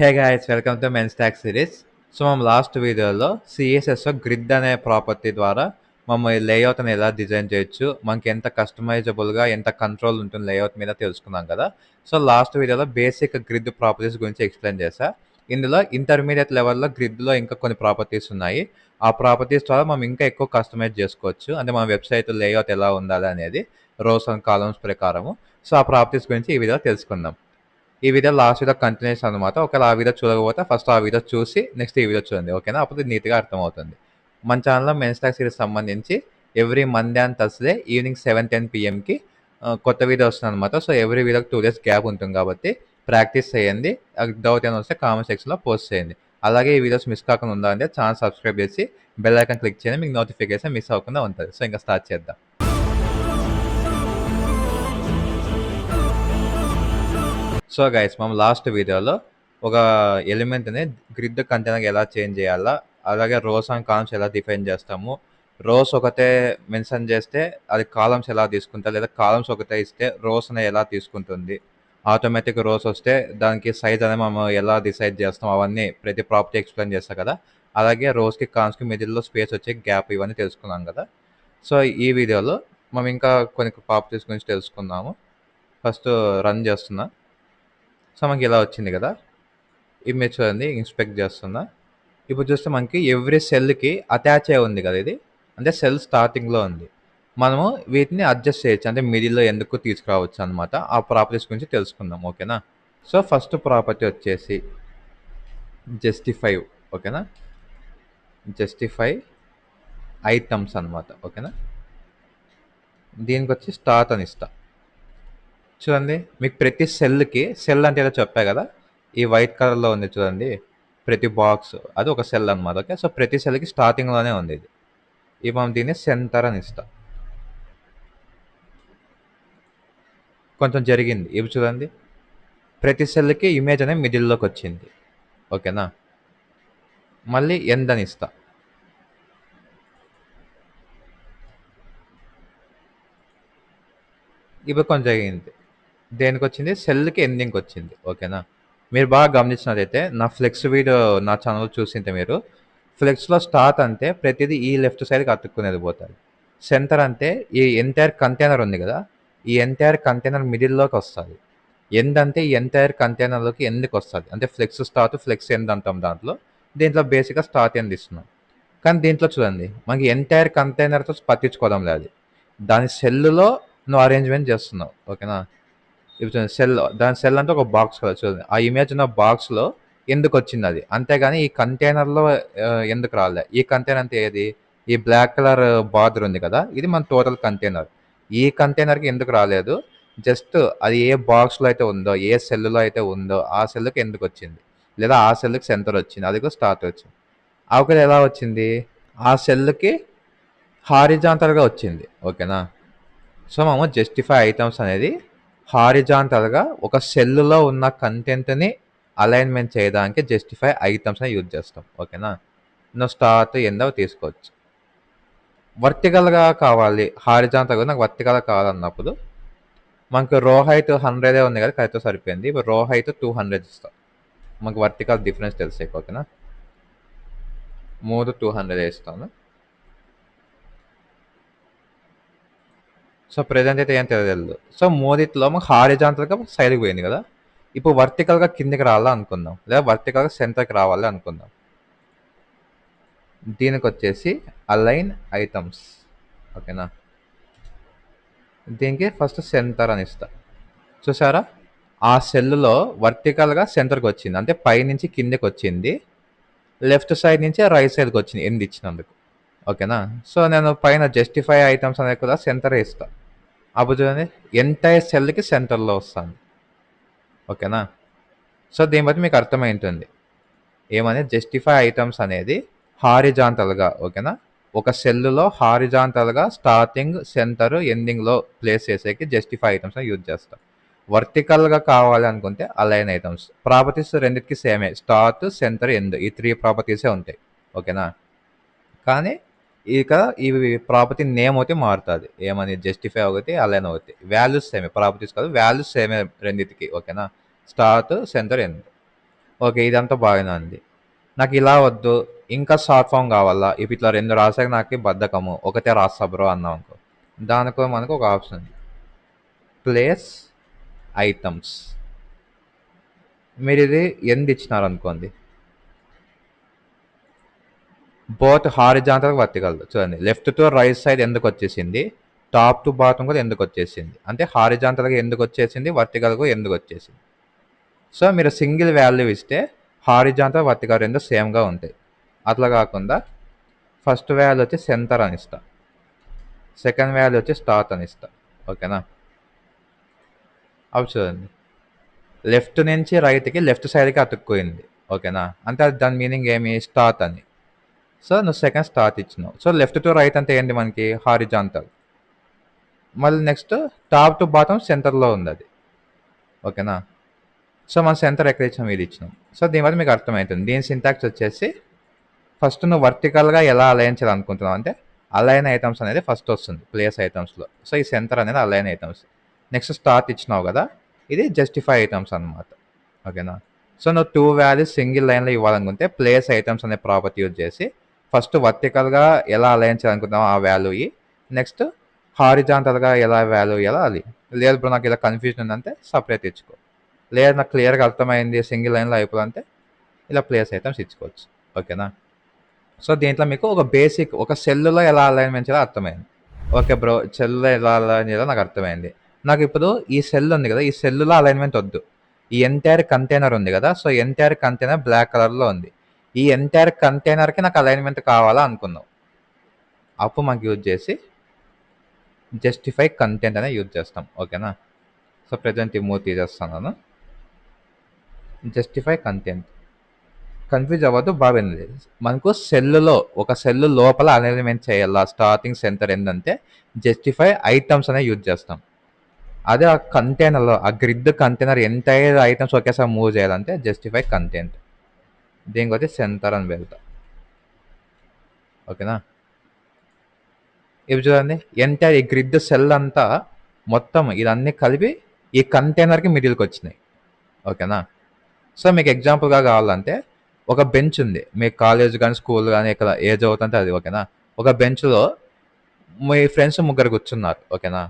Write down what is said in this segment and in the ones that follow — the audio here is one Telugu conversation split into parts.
Hey guys welcome to men stock series. So మనం లాస్ట్ వీడియోలో సిఎస్ఎస్లో గ్రిడ్ అనే ప్రాపర్టీ ద్వారా మనం ఈ లేఅవుట్ని ఎలా డిజైన్ చేయొచ్చు, మనకి ఎంత కస్టమైజబుల్గా ఎంత కంట్రోల్ ఉంటుంది లేఅవుట్ మీద తెలుసుకున్నాం కదా. సో లాస్ట్ వీడియోలో బేసిక్ గ్రిడ్ ప్రాపర్టీస్ గురించి ఎక్స్ప్లెయిన్ చేశా. ఇందులో ఇంటర్మీడియట్ లెవెల్లో గ్రిడ్లో ఇంకా కొన్ని ప్రాపర్టీస్ ఉన్నాయి. ఆ ప్రాపర్టీస్ ద్వారా మనం ఇంకా ఎక్కువ కస్టమైజ్ చేసుకోవచ్చు. అంటే మన వెబ్సైట్ లేఅవుట్ ఎలా ఉండాలి అనేది రోస్ అండ్ కాలమ్స్ ప్రకారము. సో ఆ ప్రాపర్టీస్ గురించి ఈ వీడియోలో తెలుసుకుందాం. ఈ వీడియో లాస్ట్ వీడియో కంటిన్యూషన్ అనమాట. ఒకవేళ ఆ వీడియో చూడకపోతే ఫస్ట్ ఆ వీడియో చూసి నెక్స్ట్ ఈ వీడియో చూడండి, ఓకేనా? అప్పుడు నీట్గా అర్థమవుతుంది. మన ఛానల్లో మెన్ స్టాక్ సిరీస్ సంబంధించి every Monday and Thursday evening 7-10 పిఎంకి కొత్త వీడియో వస్తుంది అనమాట. సో ఎవ్రీ వీడియోకి 2 days గ్యాప్ ఉంటుంది కాబట్టి ప్రాక్టీస్ చేయండి. డౌట్ ఏమైనా వస్తే కామెంట్ సెక్షన్లో పోస్ట్ చేయండి. అలాగే ఈ వీడియోస్ మిస్ కాకుండా ఉండాలంటే ఛానల్ సబ్స్క్రైబ్ చేసి బెల్ ఐకాన్ క్లిక్ చేయండి, మీకు నోటిఫికేషన్ మిస్ అవ్వకుండా ఉంటుంది. సో ఇంకా స్టార్ట్ చేద్దాం. సో గైస్ మనం లాస్ట్ వీడియోలో ఒక ఎలిమెంట్ని గ్రిడ్ కంటైనర్ ఎలా చేంజ్ చేయాలా, అలాగే రోస్ అండ్ కాలమ్స్ ఎలా డిఫైన్ చేస్తాము, రోస్ ఒకటే మెన్షన్ చేస్తే అది కాలమ్స్ ఎలా తీసుకుంటుంది, లేదా కాలమ్స్ ఒకటే ఇస్తే రోస్ అనేది ఎలా తీసుకుంటుంది, ఆటోమేటిక్ రోస్ వస్తే దానికి సైజ్ అనేది మనం ఎలా డిసైడ్ చేస్తాం, అవన్నీ ప్రతి ప్రాపర్టీ ఎక్స్ప్లెయిన్ చేస్తాం కదా. అలాగే రోస్కి కాలమ్స్కి మిడిల్లో స్పేస్ వచ్చే గ్యాప్ ఇవన్నీ తెలుసుకున్నాం కదా. సో ఈ వీడియోలో మనం ఇంకా కొన్ని ప్రాపర్టీస్ గురించి తెలుసుకుందాము. ఫస్ట్ రన్ చేస్తున్నా. సో మనకి ఇలా వచ్చింది కదా ఇమేజ్, చూడండి. ఇన్స్పెక్ట్ చేస్తున్నా. ఇప్పుడు చూస్తే మనకి ఎవ్రీ సెల్కి అటాచ్ అయి ఉంది కదా ఇది, అంటే సెల్ స్టార్టింగ్లో ఉంది. మనము వీటిని అడ్జస్ట్ చేయొచ్చు, అంటే మిడిల్లో ఎందుకు తీసుకురావచ్చు అనమాట. ఆ ప్రాపర్టీస్ గురించి తెలుసుకుందాం, ఓకేనా? సో ఫస్ట్ ప్రాపర్టీ వచ్చేసి జస్టిఫై, ఓకేనా? జస్టిఫై ఐటమ్స్ అనమాట, ఓకేనా? దీనికి వచ్చి స్టార్ట్ అని ఇస్తా. చూడండి, మీకు ప్రతి సెల్కి, సెల్ అంటే ఏదో చెప్పా కదా, ఈ వైట్ కలర్లో ఉంది చూడండి, ప్రతి బాక్స్ అది ఒక సెల్ అనమాట. ఓకే, సో ప్రతి సెల్కి స్టార్టింగ్లోనే ఉంది ఇది. ఇప్పుడు మనం దీన్ని సెంటర్ అని ఇస్తాం. కొంచెం జరిగింది. ఇప్పుడు చూడండి, ప్రతి సెల్కి ఇమేజ్ అనేది మిడిల్లోకి వచ్చింది, ఓకేనా? మళ్ళీ ఎండ్ అని ఇస్తా. ఇప్పుడు కొంచెం జరిగింది. దేనికి వచ్చింది? సెల్కి ఎండింగ్కి వచ్చింది, ఓకేనా? మీరు బాగా గమనించినట్లయితే నా ఫ్లెక్స్ వీడియో నా ఛానల్ చూసింటే మీరు, ఫ్లెక్స్లో స్టార్ట్ అంటే ప్రతిదీ ఈ లెఫ్ట్ సైడ్కి అతుక్కునేది పోతుంది. సెంటర్ అంటే ఈ ఎంటైర్ కంటైనర్ ఉంది కదా, ఈ ఎంటైర్ కంటైనర్ మిడిల్లోకి వస్తుంది. ఎండ్ అంటే ఈ ఎంటైర్ కంటైనర్లోకి ఎందుకు వస్తుంది, అంటే ఫ్లెక్స్ స్టార్ట్ ఫ్లెక్స్ ఎండ్ అంటాం దాంట్లో. దీంట్లో బేసిక్గా స్టార్ట్ ఎండ్ ఇస్తున్నాం. కానీ దీంట్లో చూడండి, మనకి ఎంటైర్ కంటైనర్తో పట్టించుకోవడం లేదు. దాని సెల్లులో నువ్వు అరేంజ్మెంట్ చేస్తున్నావు, ఓకేనా? ఇప్పుడు చూడండి, దాని సెల్ అంటే ఒక బాక్స్ కదా, చూడండి ఆ ఇమేజ్ ఉన్న బాక్స్లో ఎందుకు వచ్చింది అది, అంతేగాని ఈ కంటైనర్లో ఎందుకు రాలే. ఈ కంటైనర్ అంటే ఏది, ఈ బ్లాక్ కలర్ బార్డర్ ఉంది కదా, ఇది మన టోటల్ కంటైనర్. ఈ కంటైనర్కి ఎందుకు రాలేదు, జస్ట్ అది ఏ బాక్స్లో అయితే ఉందో, ఏ సెల్లో అయితే ఉందో ఆ సెల్కి ఎందుకు వచ్చింది, లేదా ఆ సెల్కి సెంటర్ వచ్చింది, అది కూడా స్టార్ట్ వచ్చింది. అవకలు ఎలా వచ్చింది, ఆ సెల్కి హారిజాంటల్గా వచ్చింది, ఓకేనా? సో మేము జస్టిఫై ఐటమ్స్ అనేది హారిజాంటల్గా ఒక సెల్లులో ఉన్న కంటెంట్ని అలైన్మెంట్ చేయడానికి జస్టిఫై ఐటమ్స్ని యూజ్ చేస్తాం, ఓకేనా? నువ్వు స్టార్ట్ ఎండ్ తీసుకోవచ్చు. వర్టికల్గా కావాలి, హారిజాంటల్గా నాకు వర్టికల్గా కావాలన్నప్పుడు మనకు రో హైట్ 100 ఉంది కదా, కరెక్ట్గా సరిపోయింది. ఇప్పుడు రో హైట్ 200 ఇస్తాం. మనకు వర్టికల్ డిఫరెన్స్ తెలిసే, ఓకేనా? 200 ఇస్తాను. సో ప్రెజెంట్ అయితే ఏం తెలియదు. సో మూడిట్లో మాకు హారిజాంటల్గా సైడ్కి పోయింది కదా, ఇప్పుడు వర్టికల్గా కిందికి రావాలా అనుకుందాం, లేదా వర్టికల్గా సెంటర్కి రావాలి అనుకుందాం. దీనికి వచ్చేసి అలైన్ ఐటమ్స్, ఓకేనా? దీనికి ఫస్ట్ సెంటర్ అని ఇస్తా. చూసారా, ఆ సెల్లో వర్టికల్గా సెంటర్కి వచ్చింది, అంటే పై నుంచి కిందికి వచ్చింది, లెఫ్ట్ సైడ్ నుంచి రైట్ సైడ్కి వచ్చింది ఎండ్ ఇచ్చినందుకు, ఓకేనా? సో నేను పైన జస్టిఫై ఐటమ్స్ అనేది కూడా సెంటర్ ఇస్తా. అప్పుడు చూడండి, ఎంటైర్ సెల్కి సెంటర్లో వస్తుంది, ఓకేనా? సో దీన్ని బట్టి మీకు అర్థమై ఉంటుంది ఏమని, జస్టిఫై ఐటమ్స్ అనేది హారిజాంటల్గా, ఓకేనా, ఒక సెల్లులో హారిజాంటల్గా స్టార్టింగ్ సెంటర్ ఎండింగ్లో ప్లేస్ చేసేకి జస్టిఫై ఐటమ్స్ యూజ్ చేస్తాం. వర్టికల్గా కావాలి అనుకుంటే అలైన్ ఐటమ్స్. ప్రాపర్టీస్ రెండింటికి సేమే, స్టార్ట్ సెంటర్ ఎండ్, ఈ 3 ప్రాపర్టీసే ఉంటాయి, ఓకేనా? కానీ ఇక ఇవి ప్రాపర్టీ నేమ్ ఒకటి మారుతుంది, ఏమని, జస్టిఫై ఒకటి అలైన్ ఒకటి. వాల్యూస్ సేమే, ప్రాపర్టీస్ కాదు, వాల్యూస్ సేమే రెండింటికి, ఓకేనా? Start centre end. ఓకే. ఇదంతా బాగానే ఉంది. నాకు ఇలా వద్దు, ఇంకా షార్ట్ ఫామ్ కావాలా, ఇప్పుడు ఇట్లా 2 రాసాక నాకు బద్ధకము, ఒకటే రాస్తా బ్రో అన్నాం అనుకో, దానికో మనకు ఒక ఆప్షన్ ఉంది. Place items. మీరు ఇది ఎండ్ ఇచ్చినారు అనుకోండి, బోత్ హారిజాంటల్ వర్టికల్. చూడండి, లెఫ్ట్ టు రైట్ సైడ్ ఎందుకు వచ్చేసింది, టాప్ టు బాటమ్ కూడా ఎందుకు వచ్చేసింది, అంటే హారిజాంటల్గా ఎందుకు వచ్చేసింది, వర్టికల్గా ఎందుకు వచ్చేసింది. సో మీరు సింగిల్ వాల్యూ ఇస్తే హారిజాంటల్ వర్టికల్ రెండు సేమ్గా ఉంటాయి. అట్లా కాకుండా ఫస్ట్ వాల్యూ వచ్చి సెంటర్ అని ఇస్తా, సెకండ్ వాల్యూ వచ్చి స్టార్ట్ అని ఇస్తా. ఓకేనా? అవి చూడండి, లెఫ్ట్ నుంచి రైట్కి లెఫ్ట్ సైడ్కి అతుక్కుపోయింది. ఓకేనా? అంటే అది దాని మీనింగ్ ఏమి, స్టార్ట్ అని. సో నువ్వు సెకండ్ స్టార్ట్ ఇచ్చినావు. సో లెఫ్ట్ టు రైట్ అంటే ఏంటి మనకి, హారిజాంటల్. మళ్ళీ నెక్స్ట్ టాప్ టు బాటమ్ సెంటర్లో ఉంది అది. ఓకేనా? సో మన సెంటర్ ఎక్కడ ఇచ్చినాం, ఇది ఇచ్చినాం. సో దీని వల్ల మీకు అర్థమవుతుంది. దీని సింటాక్స్ వచ్చేసి, ఫస్ట్ నువ్వు వర్టికల్గా ఎలా అలైన్ చేయాలనుకుంటున్నావు అంటే అలైన్ ఐటమ్స్ అనేది ఫస్ట్ వస్తుంది ప్లేస్ ఐటమ్స్లో. సో ఈ సెంటర్ అనేది అలైన్ ఐటమ్స్. నెక్స్ట్ స్టార్ట్ ఇచ్చినావు కదా, ఇది జస్టిఫై ఐటమ్స్ అనమాట. ఓకేనా? సో నువ్వు 2 వాల్యూస్ సింగిల్ లైన్లో ఇవ్వాలనుకుంటే ప్లేస్ ఐటమ్స్ అనే ప్రాపర్టీ యూజ్ చేసి ఫస్ట్ వర్టికల్గా ఎలా అలైన్ చేయాలనుకుంటున్నావు ఆ వాల్యూ ఇ, నెక్స్ట్ హారిజాంటల్గా ఎలా వాల్యూ ఇవ్వాలో అది. లేదు బ్రో నాకు ఇలా కన్ఫ్యూజన్ ఉందంటే సపరేట్ ఇచ్చుకో. లేదు నాకు క్లియర్గా అర్థమైంది సింగిల్ లైన్లో అయిపోవాలంటే ఇలా ప్లేస్ ఐటమ్స్ ఇచ్చుకోవచ్చు. ఓకేనా? సో దీంట్లో మీకు ఒక బేసిక్, ఒక సెల్లులో ఎలా అలైన్మెంట్ చేయాలో అర్థమైంది. ఓకే బ్రో, సెల్లో ఎలా అలైన్ చేయాలో నాకు అర్థమైంది. నాకు ఇప్పుడు ఈ సెల్ ఉంది కదా, ఈ సెల్లులో అలైన్మెంట్ వద్దు. ఈ ఎంటైర్ కంటైనర్ ఉంది కదా, సో ఎంటైర్ కంటైనర్ బ్లాక్ కలర్లో ఉంది. ఈ ఎంటైర్ కంటైనర్కి నాకు అలైన్మెంట్ కావాలా అనుకుందాం. అప్పుడు మనకి యూజ్ చేసి జస్టిఫై కంటెంట్ అనేది యూజ్ చేస్తాం. ఓకేనా? సో ప్రజెంట్ ఈ మూవ్ తీసేస్తున్నాను. Justify content. కన్ఫ్యూజ్ అవ్వద్దు, బాగుంది. మనకు సెల్లులో ఒక సెల్ లోపల అలైన్మెంట్ చేయాలా, స్టార్టింగ్ సెంటర్ ఏంటంటే జస్టిఫై ఐటమ్స్ అనేది యూజ్ చేస్తాం. అదే ఆ కంటైనర్లో, ఆ గ్రిడ్ కంటైనర్ ఎంటైర్ ఐటమ్స్ ఒకేసారి మూవ్ చేయాలంటే జస్టిఫై కంటెంట్. దీనికి వచ్చి సెంటర్ అని వెళ్తా. ఓకేనా? ఇవి చూడండి, ఎంటైర్ ఈ గ్రిడ్ సెల్ అంతా మొత్తం ఇదన్నీ కలిపి ఈ కంటైనర్కి మిడిల్కి వచ్చినాయి. ఓకేనా? సో మీకు ఎగ్జాంపుల్గా కావాలంటే, ఒక బెంచ్ ఉంది మీ కాలేజ్ కానీ స్కూల్ కానీ ఇక్కడ ఏ చదువుతుంటే అది. ఓకేనా? ఒక బెంచ్లో మీ ఫ్రెండ్స్ ముగ్గురు కూర్చున్నారు. ఓకేనా?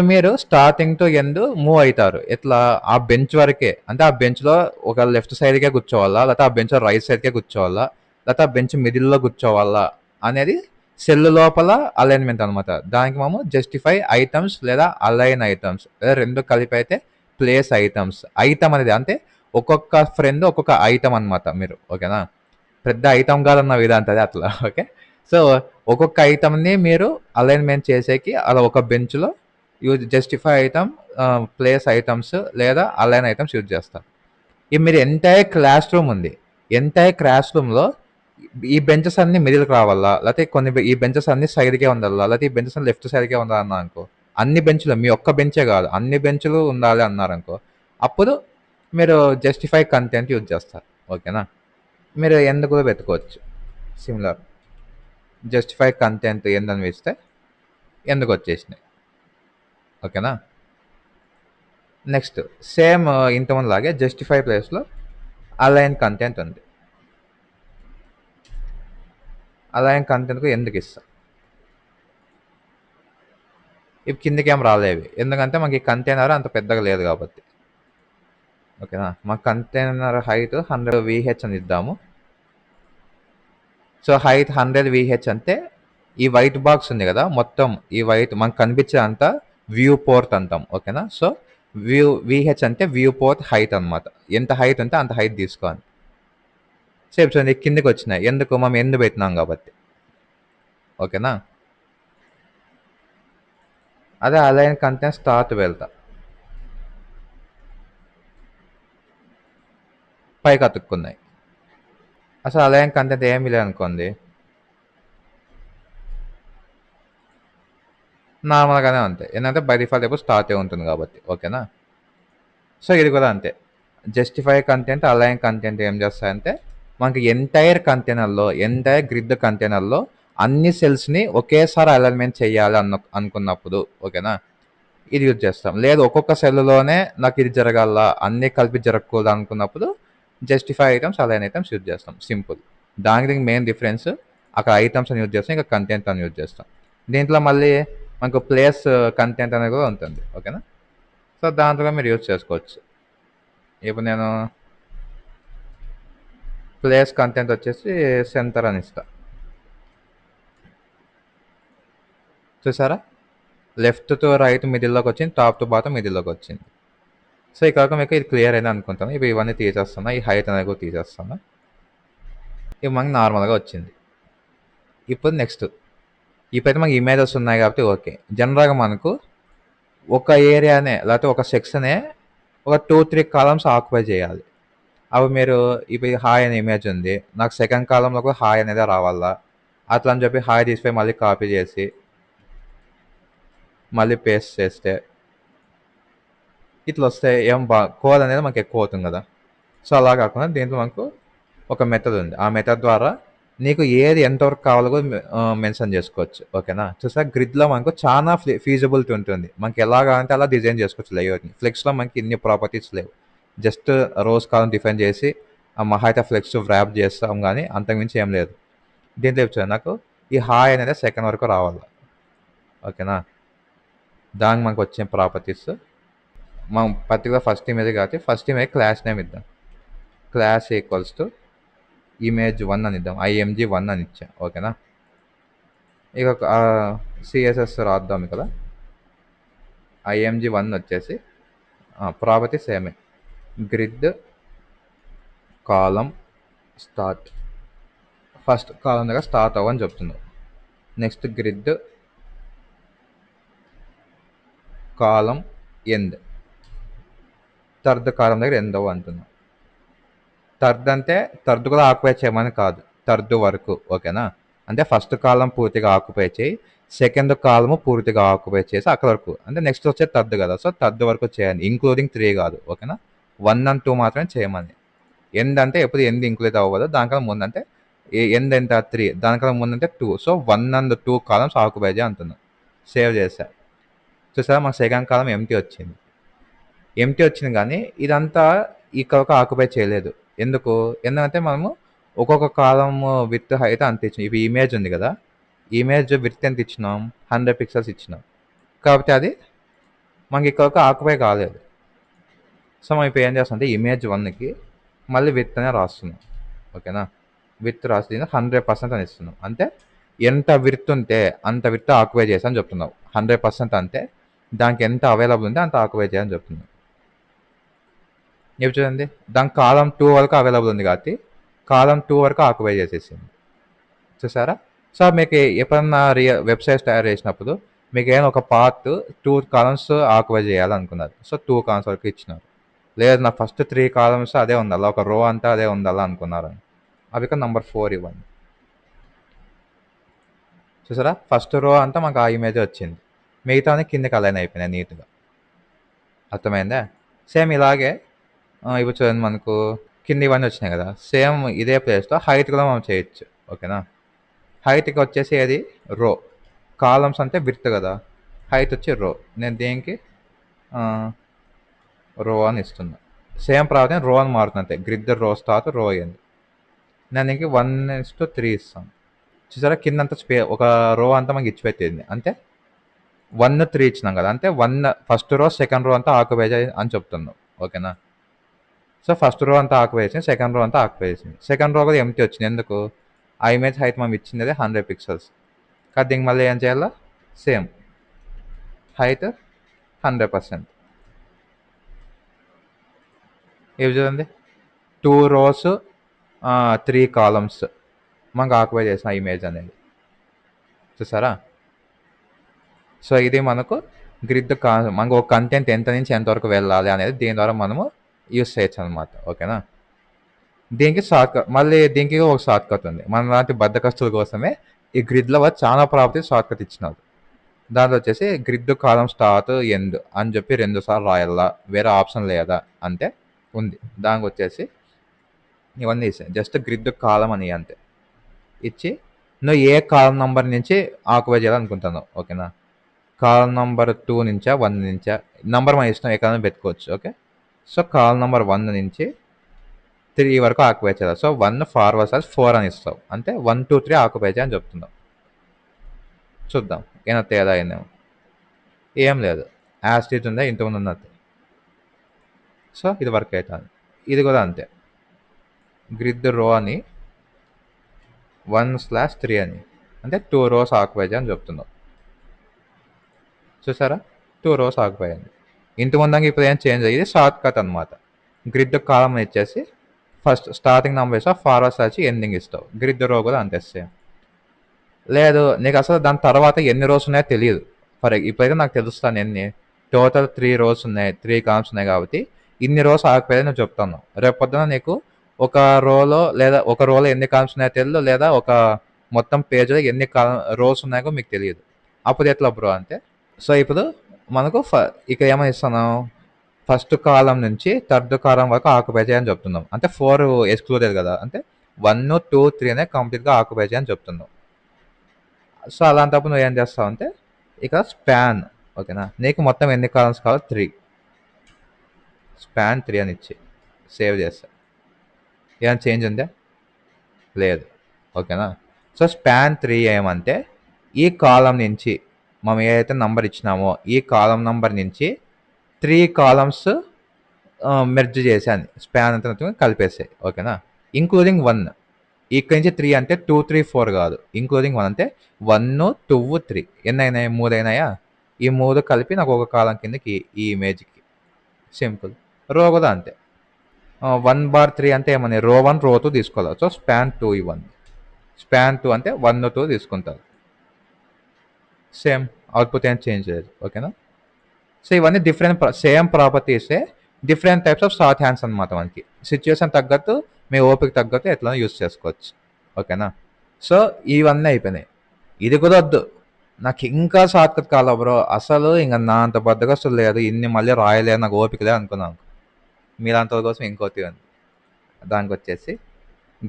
మీరు స్టార్టింగ్ టు ఎండ్ మూవ్ అవుతారు. ఇట్లా ఆ బెంచ్ వరకే, అంటే ఆ బెంచ్లో ఒక లెఫ్ట్ సైడ్కే కూర్చోవాలా, లేకపోతే ఆ బెంచ్ రైట్ సైడ్కే కూర్చోవాలా, లేకపోతే ఆ బెంచ్ మిడిల్లో కూర్చోవాలా అనేది సెల్ లోపల అలైన్మెంట్ అనమాట. దానికి మేము జస్టిఫై ఐటమ్స్ లేదా అలైన్ ఐటమ్స్ లేదా రెండు కలిపి అయితే ప్లేస్ ఐటమ్స్. ఐటమ్ అనేది అంటే ఒక్కొక్క ఫ్రెండ్ ఒక్కొక్క ఐటమ్ అనమాట మీరు. ఓకేనా? పెద్ద ఐటమ్ కాదన్న విధాంతది అట్లా. ఓకే? సో ఒక్కొక్క ఐటమ్ని మీరు అలైన్మెంట్ చేసేకి అలా ఒక బెంచ్లో use justify item, place items లేదా అలైన్ ఐటమ్స్ యూజ్ చేస్తారు. ఈ మీరు ఎంటైర్ క్లాస్ రూమ్ ఉంది, ఎంటైర్ క్లాస్ రూమ్లో ఈ బెంచెస్ అన్ని మిడిల్కి రావాలా, లేకపోతే కొన్ని ఈ బెంచెస్ అన్ని సైడ్కే ఉండాలా, లేకపోతే ఈ బెంచెస్ అన్ని లెఫ్ట్ సైడ్కే ఉండాలన్నా అనుకో, అన్ని బెంచ్లు మీ ఒక్క బెంచే కాదు అన్ని బెంచ్లు ఉండాలి అన్నారనుకో, అప్పుడు మీరు జస్టిఫై కంటెంట్ యూజ్ చేస్తారు. ఓకేనా? మీరు ఎండ్ కూడా పెట్టుకోవచ్చు సిమిలర్. జస్టిఫై కంటెంట్ ఎందని వేస్తే ఎందుకు వచ్చేసినాయి. ఓకేనా? నెక్స్ట్ సేమ్ ఇంతమంది లాగే జస్టిఫై ప్లేస్లో అలైన్ కంటెంట్ ఉంది. అలైన్ కంటెంట్కు ఎందుకు ఇస్తా, ఇప్పుడు కిందికి ఏం రాలేవి ఎందుకంటే మనకి కంటైనర్ అంత పెద్దగా లేదు కాబట్టి. ఓకేనా? మా కంటైనర్ హైట్ 100 VH అని ఇద్దాము. సో హైట్ 100 VH అంటే ఈ వైట్ బాక్స్ ఉంది కదా, మొత్తం ఈ వైట్ మనకు కనిపించే అంతా వ్యూ పోర్ట్ అంటాం. ఓకేనా? సో VH అంటే వ్యూ పోర్ట్ హైట్ అనమాట. ఎంత హైట్ ఉంటే అంత హైట్ తీసుకోవాలి. సేపు చూడండి కిందికి వచ్చినాయి, ఎందుకు మనం ఎందు పెట్టినాం కాబట్టి. ఓకేనా? అదే అలైన్ కంటెంట్ స్టార్ట్ వెళ్తా, పైకి అతుక్కున్నాయి. అసలు అలైన్ కంటెంట్ ఏమీ లేదనుకోండి, నార్మల్గానే ఉంటాయి, ఎందుకంటే బై డిఫాల్ట్ ఎప్పుడు స్టార్టే ఉంటుంది కాబట్టి. ఓకేనా? సో ఇది కూడా అంతే. జస్టిఫై కంటెంట్, అలైన్ కంటెంట్ ఏం చేస్తాయంటే మనకి ఎంటైర్ కంటైనర్లో, ఎంటైర్ గ్రిడ్ కంటైనర్లో అన్ని సెల్స్ని ఒకేసారి అలైన్మెంట్ చేయాలి అనుకున్నప్పుడు. ఓకేనా? ఇది యూజ్ చేస్తాం. లేదు ఒక్కొక్క సెల్లోనే నాకు ఇది జరగాల, అన్నీ కలిపి జరగకూడదు అనుకున్నప్పుడు justify items, align items use చేస్తాం. సింపుల్. దానికి మెయిన్ డిఫరెన్స్ అక్కడ ఐటమ్స్ అని యూజ్ చేస్తాం, ఇంకా కంటెంట్ అని యూజ్ చేస్తాం. దీంట్లో మళ్ళీ మనకు ప్లేస్ కంటెంట్ అనేది కూడా ఉంటుంది. ఓకేనా? సో దాంట్లో మీరు యూజ్ చేసుకోవచ్చు. ఇప్పుడు నేను ప్లేస్ కంటెంట్ వచ్చేసి సెంటర్ అని ఇస్తా. చూసారా? లెఫ్ట్ టు రైట్ మిడిల్లోకి వచ్చింది, టాప్ టు బాటమ్ మిడిల్లోకి వచ్చింది. సో ఇక్కడ మీకు ఇది క్లియర్ అయింది అనుకుంటాను. ఇప్పుడు ఇవన్నీ తీసేస్తున్నా, ఈ హైట్ అనేది కూడా తీసేస్తున్నా. ఇవి మనకి నార్మల్గా వచ్చింది. ఇప్పుడు నెక్స్ట్, ఇప్పుడైతే మనకి ఇమేజెస్ ఉన్నాయి కాబట్టి ఓకే. జనరల్గా మనకు ఒక ఏరియానే లేకపోతే ఒక సెక్షనే ఒక 2-3 కాలమ్స్ ఆక్యుపై చేయాలి. అవి మీరు ఇప్పుడు హాయ్ అనే ఇమేజ్ ఉంది, నాకు సెకండ్ కాలంలో కూడా హాయ్ అనేది రావాలా, అట్లా అని చెప్పి హాయ్ తీసిపోయి మళ్ళీ కాపీ చేసి మళ్ళీ పేస్ట్ చేస్తే ఇట్లా వస్తే ఏం కోడ్ అనేది మనకు ఎక్కువ అవుతుంది కదా. సో అలా కాకుండా దీంట్లో మనకు ఒక మెథడ్ ఉంది. ఆ మెథడ్ ద్వారా నీకు ఏది ఎంతవరకు కావాలో కూడా మెన్షన్ చేసుకోవచ్చు. ఓకేనా? చూసా గ్రిడ్లో మనకు చాలా ఫీజిబిలిటీ ఉంటుంది. మనకి ఎలాగంటే అలా డిజైన్ చేసుకోవచ్చు లేఅవుట్ని. ఫ్లెక్స్లో మనకి ఇన్ని ప్రాపర్టీస్ లేవు. జస్ట్ రోజ్ కాలం డిఫైన్ చేసి ఆ మహా అయితే ఫ్లెక్స్ ర్యాప్ చేస్తాం, కానీ అంతకుమించి ఏం లేదు. దీంట్లో చెప్తాను, నాకు ఈ హాయ్ అనేది సెకండ్ వరకు రావాలి. ఓకేనా? దానికి మనకు వచ్చే ప్రాపర్టీస్ మనం పర్టికులర్ ఫస్ట్ ఇమేజ్ కాబట్టి ఫస్ట్ ఇమేజ్ క్లాస్ నేమ్ ఇద్దాం. క్లాస్ ఈక్వల్స్ టు image1 అని ఇద్దాం. img1 అని ఇచ్చా. ఓకేనా? ఇక సిఎస్ఎస్ రాద్దాం. ఇక్కడ img1 వచ్చేసి ప్రాపర్టీ సేమే, గ్రిడ్ కాలం స్టార్ట్, ఫస్ట్ కాలం దగ్గర స్టార్ట్ అవ్వని చెప్తున్నాం. నెక్స్ట్ గ్రిడ్ కాలం ఎండ్, థర్డ్ కాలం దగ్గర ఎండ్ అవ్వ అంటున్నాం. థర్డ్ అంటే థర్డ్ కూడా ఆక్యుపై చేయమని కాదు, థర్డ్ వరకు. ఓకేనా? అంటే ఫస్ట్ కాలం పూర్తిగా ఆక్యుపై చేయి, సెకండ్ కాలము పూర్తిగా ఆక్యుపై చేసి అక్కడ వరకు, అంటే నెక్స్ట్ వచ్చే థర్డ్ కదా, సో థర్డ్ వరకు చేయండి, ఇంక్లూడింగ్ 3 కాదు. ఓకేనా? 1 and 2 మాత్రమే చేయమని. ఎండ్ అంటే ఎప్పుడు ఎండ్ ఇంక్లూడ్ అవ్వదు, దానికన్నా ముందు అంటే ఎండ్ ఎంత 3, దానికన్నా ముందు అంటే 2. సో 1 and 2 కాలమ్స్ ఆక్యుపై చేయ అంటున్నాను. సేవ్ చేశా. చూసారా? మాకు సెకండ్ కాలం ఎంటీ వచ్చింది. ఎంటీ వచ్చింది కానీ ఇదంతా ఇక్కడ ఒక ఆక్యుపై చేయలేదు. ఎందుకంటే మనము ఒక్కొక్క కాలం విత్ హైట్ అంత ఇచ్చినాం. ఇప్పుడు ఇమేజ్ ఉంది కదా, ఇమేజ్ విత్ ఎంత ఇచ్చినాం, 100 పిక్సెల్స్ ఇచ్చినాం. కాబట్టి అది మనకి ఇక్కడ ఆక్యుపై కాలేదు. సో మనం ఇప్పుడు ఏం చేస్తాం అంటే image1కి మళ్ళీ విత్ అనే రాస్తున్నాం. ఓకేనా? విత్ రాసి 100% అని ఇస్తున్నాం. అంటే ఎంత విత్ ఉంటే అంత విత్ ఆక్యుపై చేసాను చెప్తున్నాం. 100% అంటే దానికి ఎంత అవైలబుల్ ఉంటే అంత ఆక్యుపై చేయని చెప్తున్నాం. ఇప్పుడు చూడండి, దానికి కాలం 2 వరకు అవైలబుల్ ఉంది కాబట్టి కాలం 2 వరకు ఆక్యుపై చేసేసింది. చూసారా? సో మీకు ఎప్పుడన్నా వెబ్సైట్స్ తయారు చేసినప్పుడు మీకు ఏదైనా ఒక పార్ట్ 2 కాలమ్స్ ఆక్యుపై చేయాలనుకున్నారు. సో 2 కాలమ్స్ వరకు ఇచ్చినారు. లేదు నా ఫస్ట్ 3 కాలమ్స్ అదే ఉండాలా, ఒక రో అంతా అదే ఉండాలా అనుకున్నారు, అవి నెంబర్ 4 ఇవ్వండి. చూసారా? ఫస్ట్ రో అంతా మాకు ఆ ఇమేజ్ వచ్చింది, మిగతా కిందకి అలైన్ అయిపోయినాయి నీట్గా. అర్థమైందా? సేమ్ ఇలాగే ఇప్పుడు చూడండి, మనకు కింద ఇవన్నీ వచ్చినాయి కదా, సేమ్ ఇదే ప్లేస్లో హైట్ కూడా మనం చేయొచ్చు. ఓకేనా? హైట్కి వచ్చేసి అది రో, కాలమ్స్ అంటే విడ్త్ కదా, హైట్ వచ్చి రో. నేను దీనికి రో అని ఇస్తున్నా. సేమ్ ప్రాబ్లం రో అని మారుతుంది అంతే, గ్రిడ్ రో స్టార్ట్ రో అయ్యింది. నేను దీనికి 1:3 ఇస్తాను. చూసారా? కిందంతా ఒక రో అంతా మనకి ఇచ్చిపెట్టింది. అంటే 1:3 ఇచ్చినాం కదా, అంటే 1 ఫస్ట్ రో సెకండ్ రో అంతా ఆక్యుపై అని చెప్తున్నాం. ఓకేనా? సో ఫస్ట్ రో అంతా ఆక్యుపై చేసింది, సెకండ్ రో అంతా ఆక్యుపై చేసింది. సెకండ్ రో కూడా ఎంటీ వచ్చింది. ఎందుకు? ఆ ఇమేజ్ హైట్ మనం ఇచ్చింది 100 పిక్సెల్స్. కానీ దీనికి మళ్ళీ ఏం చేయాలా? Same height 100%. ఇవి చూడండి, 2 rows 3 columns మనకు ఆక్యుపై చేసిన ఇమేజ్ అనేది. చూసారా? సో ఇది మనకు గ్రిడ్ మనకు ఒక కంటెంట్ ఎంత నుంచి ఎంతవరకు వెళ్ళాలి అనేది దీని ద్వారా మనము యూస్ చేయొచ్చు అనమాట. ఓకేనా? దీనికి మళ్ళీ దీనికి ఒక షార్ట్ కట్ ఉంది. మన లాంటి బద్దకస్తుల కోసమే ఈ గ్రిడ్లో చాలా ప్రాపర్టీస్ షార్ట్ కట్ ఇచ్చినారు. దాంట్లో వచ్చేసి గ్రిడ్ కాలం స్టార్ట్ ఎండ్ అని చెప్పి 2 సార్లు రాయాలా, వేరే ఆప్షన్ లేదా అంటే ఉంది. దానికి వచ్చేసి ఇవన్నీ ఇస్తాయి, జస్ట్ గ్రిడ్ కాలం అని అంతే ఇచ్చి నువ్వు ఏ కాలం నెంబర్ నుంచి ఆక్యుపై చేయాలనుకుంటున్నావు. ఓకేనా? కాలం నెంబర్ 2 నుంచా 1 నుంచా నెంబర్ మన ఇష్టం, ఎక్కడైనా పెట్టుకోవచ్చు. ఓకే? సో కాలం నెంబర్ 1 నుంచి 3 వరకు ఆక్యుపై చేయాలి. సో 1 ఫార్వర్డ్ స్లాష్ 4 అని ఇస్తావు. అంటే 1, 2, 3 ఆక్యుపై చేయి అని చెప్తున్నావు. చూద్దాం ఏమైనా తేడా అయిందేమో. ఏం లేదు. యాజ్ ఇట్ ఉందా ఇంతకుముందు ఉన్నది. సో ఇది వర్క్ అవుతుంది. ఇది కూడా అంతే. గ్రిడ్ రో అని 1/3 అని అంటే 2 రోస్ ఆక్యుపై చేయి అని చెప్తున్నావు. చూసారా 2 రోస్ ఆక్యుపై అయింది. ఇంతకుముందంగా ఇప్పుడు ఏం చేంజ్ అయ్యింది షార్ట్ కట్ అనమాట. గ్రిడ్ కాలం ఇచ్చేసి ఫస్ట్ స్టార్టింగ్ నెంబర్ ఇస్తావు, ఫార్వర్డ్ స్లాష్ ఎండింగ్ ఇస్తావు. గ్రిడ్ రో కూడా అంతే సేమ్. లేదు నీకు అసలు దాని తర్వాత ఎన్ని రోస్ ఉన్నాయో తెలియదు. ఇప్పుడైతే నాకు తెలుస్తాను ఎన్ని టోటల్ 3 రోస్ ఉన్నాయి, 3 కాలమ్స్ ఉన్నాయి కాబట్టి ఇన్ని రోస్ ఆగిపోయాయి నువ్వు చెప్తాను. రేపు పొద్దున నీకు ఒక రోలో లేదా ఒక రోలో ఎన్ని కాలమ్స్ ఉన్నాయో తెలియదు, లేదా ఒక మొత్తం పేజ్లో ఎన్ని రోస్ ఉన్నాయో మీకు తెలియదు. అప్పుడు ఎట్లా బ్రో అంటే సో ఇప్పుడు మనకు ఇక ఏమని ఇస్తున్నాం, ఫస్ట్ కాలం నుంచి థర్డ్ కాలం వరకు ఆక్యుపై చేయని చెప్తున్నాం. అంటే 4 ఎక్స్క్లూడెడ్ కదా, అంటే 1, 2, 3 అనే కంప్లీట్గా ఆక్యుపై చేయని చెప్తున్నాం. సో అలాంటప్పుడు నువ్వు ఏం చేస్తావు అంటే ఇక్కడ స్పాన్, ఓకేనా, నీకు మొత్తం ఎన్ని కాలమ్స్ కావాలి 3, స్పాన్ 3 అని ఇచ్చి సేవ్ చేస్తా. ఏమైనా చేంజ్ ఉందా? లేదు, ఓకేనా. సో స్పాన్ 3 ఏమంటే ఈ కాలం నుంచి మనం ఏదైతే నంబర్ ఇచ్చినామో ఈ కాలం నంబర్ నుంచి 3 కాలమ్స్ మెర్జ్ చేశాను, స్పాన్ అంతా కలిపేసాయి, ఓకేనా. ఇంక్లూడింగ్ 1, ఇక్కడ నుంచి 3 అంటే 2, 3, 4 కాదు, ఇంక్లూడింగ్ 1 అంటే 1, 2, 3 ఎన్ని అయినాయి? 3 అయినాయా? ఈ 3 కలిపి నాకు ఒక కాలం కిందకి ఈ ఇమేజ్కి. సింపుల్. రో కూడా అంతే. 1/3 అంటే ఏమని రో 1 రో 2 తీసుకోవాలి. సో స్పాన్ 2 ఇవ్వండి. స్పాన్ 2 అంటే 1, 2 తీసుకుంటారు. సేమ్ అవుట్పుట్ ఏం చేంజ్ లేదు, ఓకేనా. సో ఇవన్నీ డిఫరెంట్ సేమ్ ప్రాపర్టీసే, different types of short hands అనమాట. మనకి సిచ్యువేషన్ తగ్గట్టు మీ ఓపిక తగ్గట్టు ఎట్లా యూజ్ చేసుకోవచ్చు, ఓకేనా. సో ఇవన్నీ అయిపోయినాయి. ఇది కూడా వద్దు, నాకు ఇంకా షార్ట్ కట్ కావాలి బ్రో, అసలు ఇంకా నా అంత బద్దగస్తులు లేదు, ఇన్ని మళ్ళీ రాయలేదు, నాకు ఓపిక లేదు అనుకున్నాను. మీరంత కోసం ఇంకోటి ఉంది, దానికి వచ్చేసి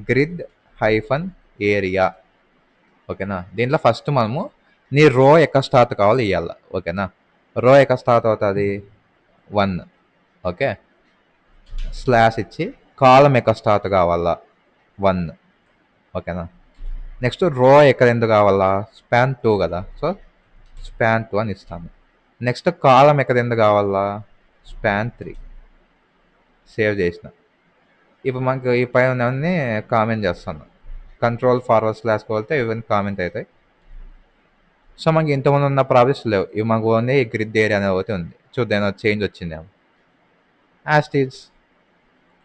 గ్రిడ్ హైఫన్ ఏరియా, ఓకేనా. దీంట్లో ఫస్ట్ మనము నీ రో ఎక్కడ స్టార్ట్ కావాలి ఇవ్వాలి, ఓకేనా. రో ఎక్కడ స్టార్ట్ అవుతుంది 1, ఓకే, స్లాష్ ఇచ్చి కాలం ఎక్కడ స్టార్ట్ కావాలా 1, ఓకేనా. నెక్స్ట్ రో ఎక్కడ ఎందుకు కావాలా స్పాన్ 2 కదా, సో స్పాన్ 2 అని ఇస్తాను. నెక్స్ట్ కాలం ఎక్కడ ఎందుకు కావాలా స్పాన్ 3, సేవ్ చేసిన. ఇప్పుడు మనకు ఈ పైన కామెంట్ చేస్తాను, కంట్రోల్ ఫార్వర్డ్ స్లాష్ వెళ్తే ఇవన్నీ కామెంట్ అవుతాయి. సో మనకి ఇంతకుముందు ఉన్న ప్రాబ్లమ్స్ లేవు, ఇవి మాకు ఓన్లీ గ్రిడ్ ఏరియా అనేది ఒకటి ఉంది. చూద్దాం చేంజ్ వచ్చిందేమో. యాస్టీస్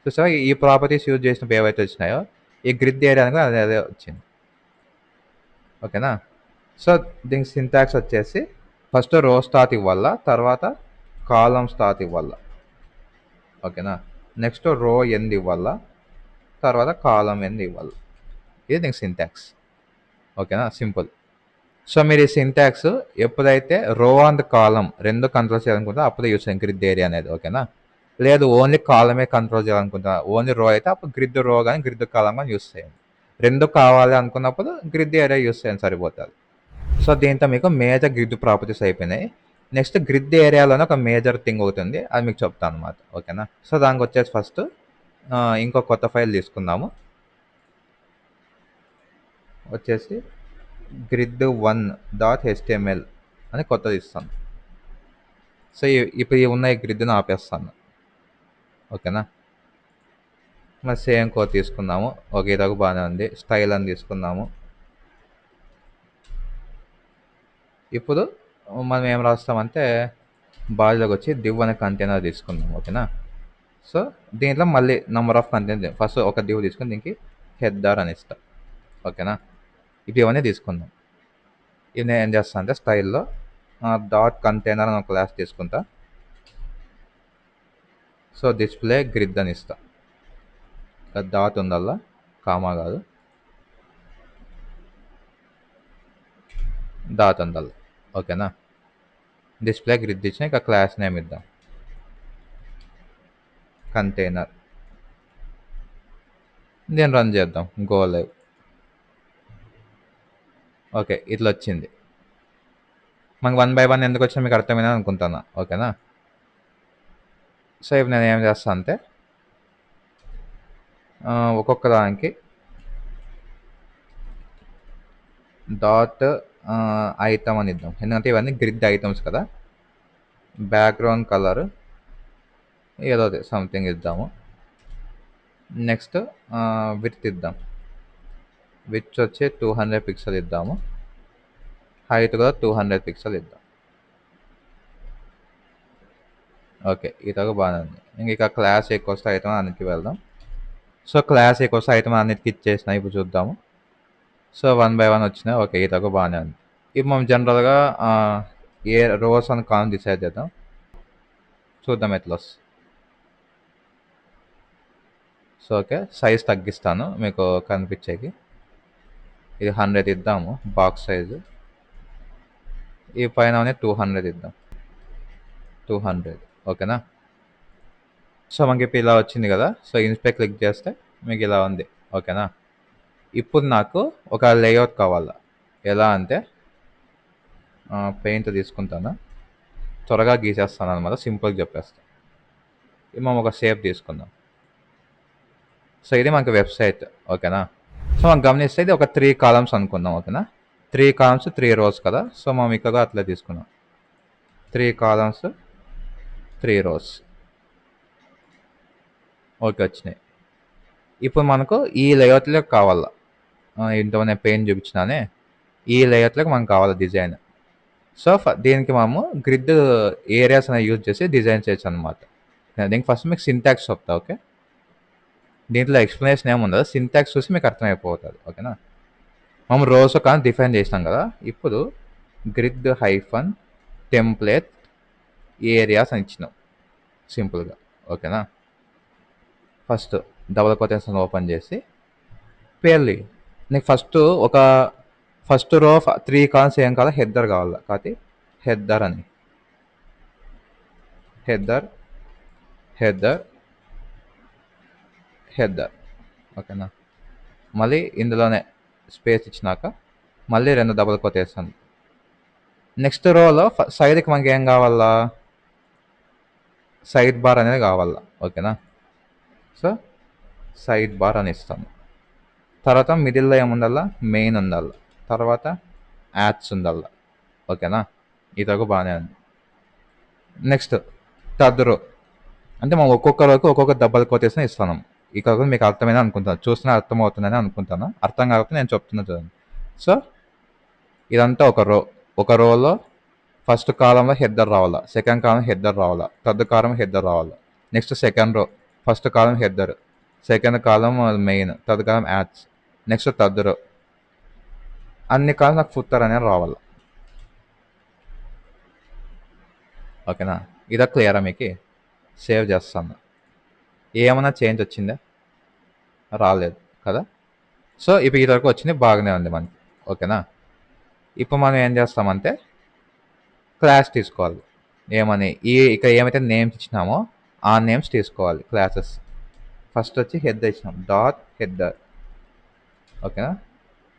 చూసా ఈ ప్రాపర్టీస్ యూజ్ చేసినప్పుడు ఏవైతే వచ్చినాయో ఈ గ్రిడ్ ఏరియా అనేది అదే అదే వచ్చింది, ఓకేనా. సో దీనికి సింటాక్స్ వచ్చేసి ఫస్ట్ రో స్టార్ట్ ఇవ్వాలా, తర్వాత కాలం స్టార్ట్ ఇవ్వాలా, ఓకేనా. నెక్స్ట్ రో ఎండ్ ఇవ్వాలా, తర్వాత కాలం ఎండ్ ఇవ్వాలి. ఇది దీనికి సింటాక్స్, ఓకేనా, సింపుల్. సో మీరు ఈ సింటాక్స్ ఎప్పుడైతే రో అండ్ కాలం రెండు కంట్రోల్ చేయాలనుకుంటే అప్పుడే యూస్ చేయండి గ్రిడ్ ఏరియా అనేది, ఓకేనా. లేదు ఓన్లీ కాలమే కంట్రోల్ చేయాలనుకుంటా, ఓన్లీ రో అయితే అప్పుడు గ్రిడ్ రో కానీ గ్రిడ్ కాలం కానీ యూస్ చేయండి. రెండు కావాలి అనుకున్నప్పుడు గ్రిడ్ ఏరియా యూస్ చేయండి, సరిపోతుంది. సో దీంతో మీకు మేజర్ గ్రిడ్ ప్రాపర్టీస్ అయిపోయినాయి. నెక్స్ట్ గ్రిడ్ ఏరియాలోనే ఒక మేజర్ థింగ్ అవుతుంది, అది మీకు చెప్తాను అనమాట, ఓకేనా. సో దానికి వచ్చేసి ఫస్ట్ ఇంకో కొత్త ఫైల్ తీసుకుందాము, వచ్చేసి grid1.html అని కొత్తది ఇస్తాను. సో ఇప్పుడు ఈ ఉన్న ఈ గ్రిడ్ని ఆపేస్తాను, ఓకేనా. మరి సేమ్ కోడ్ తీసుకుందాము, ఓకే ఇదొక బాగానే ఉంది. స్టైల్ అని తీసుకుందాము. ఇప్పుడు మనం ఏం రాస్తామంటే బాడీలోకి వచ్చి div అనే కంటైనర్ తీసుకుందాం, ఓకేనా. సో దీంట్లో మళ్ళీ నెంబర్ ఆఫ్ కంటైనర్ ఫస్ట్ ఒక div తీసుకుని దీనికి హెడర్ అని ఇస్తాం, ఓకేనా. ఇప్పుడు ఇవన్నీ తీసుకుందాం. ఇది నేను ఏం చేస్తాను అంటే స్టైల్లో డాట్ కంటైనర్ అని ఒక క్లాస్ తీసుకుంటా. సో డిస్ప్లే గ్రిడ్ అని ఇస్తా, డాట్ ఉందల్లా, కామా కాదు, డాట్ ఉందల్లా, ఓకేనా. డిస్ప్లే గ్రిడ్ ఇచ్చిన ఇక క్లాస్ నేమ్ ఇద్దాం కంటైనర్. దీన్ని రన్ చేద్దాం, గో లైవ్. ఓకే ఇట్లా వచ్చింది. మనకు 1 by 1 ఎందుకు వచ్చినా మీకు అర్థమైనా అనుకుంటున్నా, ఓకేనా. సో ఇప్పుడు నేను ఏం చేస్తాను అంటే ఒక్కొక్క దానికి డాట్ ఐటమ్ అని ఇద్దాం, ఎందుకంటే ఇవన్నీ గ్రిడ్ ఐటమ్స్ కదా. బ్యాక్గ్రౌండ్ కలర్ ఏదో సంథింగ్ ఇద్దాము. నెక్స్ట్ విడ్త్ ఇద్దాం, విడ్త్ వచ్చి 200 పిక్సెల్ ఇద్దాము. హైట్ కూడా 200 పిక్సెల్ ఇద్దాం. ఓకే, ఇతగా బాగానే ఉంది. ఇంకా క్లాస్ ఎక్కువ వస్తే ఐటమ్ అన్నిటికి వెళ్దాం. సో క్లాస్ ఎక్కువ వస్తే ఐటమ్ అన్నిటికి ఇచ్చేసినా, ఇప్పుడు చూద్దాము. సో 1 by 1 వచ్చినాయి. ఓకే, ఇతగా బాగానే ఉంది. ఇప్పుడు మనం జనరల్గా ఏ రోస్ అని కాలం డిసైడ్ చేద్దాం, చూద్దాం ఎట్లా వస్తుంది. సో ఓకే, సైజ్ తగ్గిస్తాను మీకు కనిపించేకి. ఇది 100 ఇద్దాము బాక్స్ సైజు. ఈ పైన 200 ఇద్దాం, 200. ఓకేనా. సో మనకి ఇప్పుడు ఇలా వచ్చింది కదా. సో ఇన్స్పై క్లిక్ చేస్తే మీకు ఇలా ఉంది. ఓకేనా. ఇప్పుడు నాకు ఒక లేఅవుట్ కావాలా. ఎలా అంటే పెయింట్ తీసుకుంటాను, త్వరగా గీసేస్తాను అనమాట, సింపుల్గా చెప్పేస్తాను. ఇది మనం ఒక షేప్ తీసుకుందాం. సో ఇది మనకి వెబ్సైట్. ఓకేనా. సో మనం గమనిస్తే ఇది ఒక 3 కాలమ్స్ అనుకుందాం. ఓకేనా, 3 కాలమ్స్ 3 రోస్ కదా. సో మనం ఇక్కడ అట్లా తీసుకున్నాం, 3 కాలమ్స్ 3 రోస్. ఓకే, వచ్చినాయి. ఇప్పుడు మనకు ఈ లేఅవుట్లోకి కావాలా, ఇంట్లో నేను పెయింట్ చూపించినానే, ఈ లేఅవుట్లోకి మనకు కావాలి డిజైన్. సో దీనికి మనము గ్రిడ్ ఏరియాస్ అనేవి యూజ్ చేసి డిజైన్ చేయొచ్చు అనమాట. దీనికి ఫస్ట్ మీకు సింటాక్స్ చెప్తా. ఓకే, దీంట్లో ఎక్స్ప్లెనేషన్ ఏముండదు, సింటాక్స్ చూసి మీకు అర్థమైపోతుంది. ఓకేనా. మనం రోస్ కానీ డిఫైన్ చేసినాం కదా. ఇప్పుడు గ్రిడ్ హైఫన్ టెంప్లేట్ ఏరియాస్ అని ఇచ్చినాం సింపుల్గా. ఓకేనా. ఫస్ట్ డబుల్ కొటేషన్ ఓపెన్ చేసి పేర్లు నీకు ఫస్ట్ రో 3 కాలమ్స్ ఏం కావాలా, హెద్దర్ కావాలా, కాబట్టి హెద్దర్ అని, హెద్దర్ హెద్దర్ హెద్దర్. ఓకేనా. మళ్ళీ ఇందులోనే స్పేస్ ఇచ్చినాక మళ్ళీ 2 డబుల్ కొటేషన్. నెక్స్ట్ రోలో సైడ్కి మనకి ఏం కావాలా, సైడ్ బార్ అనేది కావాలా. ఓకేనా. సో సైడ్ బార్ అని ఇస్తాను. తర్వాత మిడిల్లో ఏముండాలా, మెయిన్ ఉండాలి, తర్వాత యాడ్స్ ఉండాలి. ఓకేనా, ఇదొక బాగానే ఉంది. నెక్స్ట్ థర్డ్ రో అంటే మనం ఒక్కొక్క రోకి ఒక్కొక్క డబల్ కొటేషన్ ఇస్తాను. ఇక్కడ మీకు అర్థమైనా అనుకుంటాను, చూస్తున్నా అర్థమవుతుందని అనుకుంటాను. అర్థం కాకపోతే నేను చెప్తున్నా చూడండి. సో ఇదంతా ఒక రోలో ఫస్ట్ కాలంలో హెద్దర్ రావాలా, సెకండ్ కాలం హెద్దర్ రావాలా, థర్డ్ కాలం హెద్దర్ రావాలా. Next second row first column header, second column main, third column adds, next third row అన్ని కాలం నాకు ఫుట్టర్ అనేది రావాలి. ఓకేనా, ఇదా క్లియరా మీకు? సేవ్ చేస్తాను. ఏమైనా చేంజ్ వచ్చిందా? రాలేదు కదా. సో ఇప్పుడు ఇదివరకు వచ్చింది, బాగానే ఉంది మనకి. ఓకేనా. ఇప్పుడు మనం ఏం చేస్తామంటే క్లాస్ తీసుకోవాలి. ఏమని ఇక్కడ ఏమైతే నేమ్స్ ఇచ్చినామో ఆ నేమ్స్ తీసుకోవాలి క్లాసెస్. ఫస్ట్ వచ్చి హెద్దర్ ఇచ్చినాం, డాట్ హెద్దర్. ఓకేనా.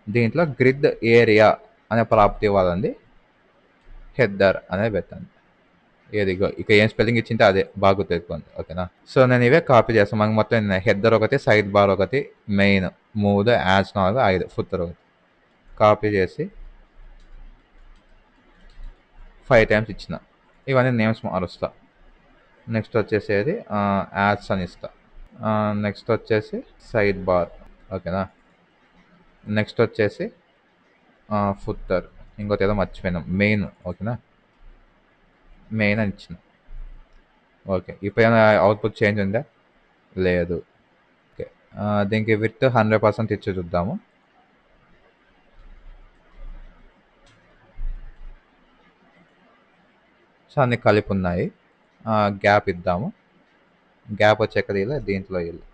దీంట్లో గ్రిడ్ ఏరియా అనే ప్రాపర్టీ ఇవ్వాలండి, హెద్దర్ అనేది పెట్టండి. ఏదిగో ఇక ఏం స్పెల్లింగ్ ఇచ్చింటే అదే బాగా గుర్తుపెట్టుకోండి. ఓకేనా. సో నేను ఇవే కాపీ చేస్తాను. మనకు మొత్తం హెద్దర్ ఒకటి, సైడ్ బార్ ఒకటి, మెయిన్ 3, యాడ్స్ 4, 5, ఫుట్టర్ ఒకటి కాపీ చేసి 5 టైమ్స్ ఇచ్చిన. ఇవన్నీ నేమ్స్ మారుస్తా. నెక్స్ట్ వచ్చేసేది యాడ్స్ అని ఇస్తా. నెక్స్ట్ వచ్చేసి సైడ్ బార్. ఓకేనా. నెక్స్ట్ వచ్చేసి ఫుట్టర్, ఇంకోటి ఏదో మర్చిపోయినాం, మెయిన్. ఓకేనా, మెయిన్ అని ఇచ్చిన. ఓకే, ఇప్పుడు ఏమైనా అవుట్పుట్ చేంజ్ ఉందా? లేదు. ఓకే, దీనికి విత్ 100% ఇచ్చి చూద్దాము. సో అన్ని కలిపి ఉన్నాయి. గ్యాప్ ఇద్దాము, గ్యాప్ వచ్చి ఎక్కడ ఇలా దీంట్లో ఇలా